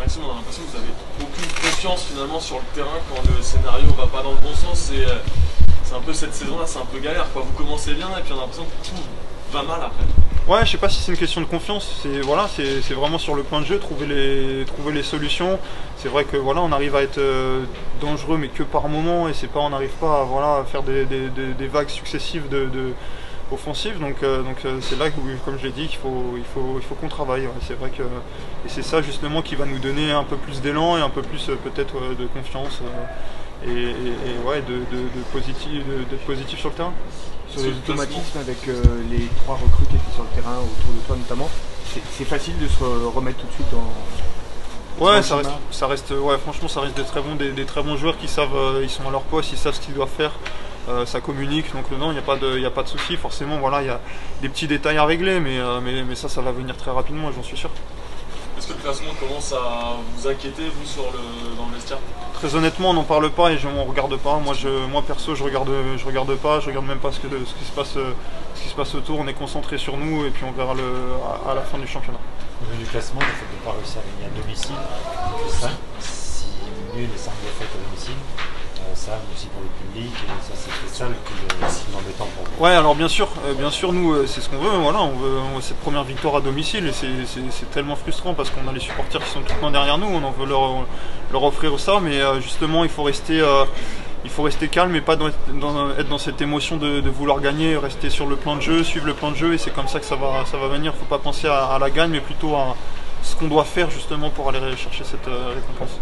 Maxime, on a l'impression que vous avez aucune confiance finalement sur le terrain quand le scénario va pas dans le bon sens. C'est un peu cette saison-là, c'est un peu galère, quoi. Vous commencez bien et puis on a l'impression que tout va mal après. Ouais, je sais pas si c'est une question de confiance, c'est vraiment sur le plan de jeu, trouver les solutions. C'est vrai que voilà, on arrive à être dangereux mais que par moment, et on n'arrive pas à, à faire des vagues successives offensives. Donc c'est là que, comme je l'ai dit, qu'il faut qu'on travaille. Ouais. C'est vrai que et c'est ça justement qui va nous donner un peu plus d'élan et un peu plus peut-être de confiance ouais, d'être positif sur le terrain. Sur les automatismes avec les 3 recrues qui étaient sur le terrain autour de toi notamment, c'est facile de se remettre tout de suite dans... Ouais, franchement ça reste des très bons joueurs qui savent, ils sont à leur poste, ils savent ce qu'ils doivent faire, ça communique, donc non, il n'y a pas de souci. Forcément, voilà, il y a des petits détails à régler, mais ça va venir très rapidement, j'en suis sûr. Est-ce que le classement commence à vous inquiéter, vous, dans le vestiaire? Très honnêtement, on n'en parle pas et on ne regarde pas. Moi perso, je regarde pas, je regarde même pas ce qui se passe autour. On est concentré sur nous et puis on verra à la fin du championnat. Au niveau du classement, le fait de ne pas réussir à gagner à domicile, c'est 6 nuls et 5 défaites à domicile. Ça aussi pour le public, et ça c'est ça le plus embêtant pour vous. Ouais, alors bien sûr nous c'est ce qu'on veut, voilà, on veut cette première victoire à domicile et c'est tellement frustrant parce qu'on a les supporters qui sont tout le temps derrière nous, on en veut leur offrir ça, mais justement il faut rester calme et pas être dans cette émotion de vouloir gagner, rester sur le plan de jeu, suivre le plan de jeu, et c'est comme ça que ça va venir. Faut pas penser à la gagne mais plutôt à ce qu'on doit faire justement pour aller chercher cette récompense.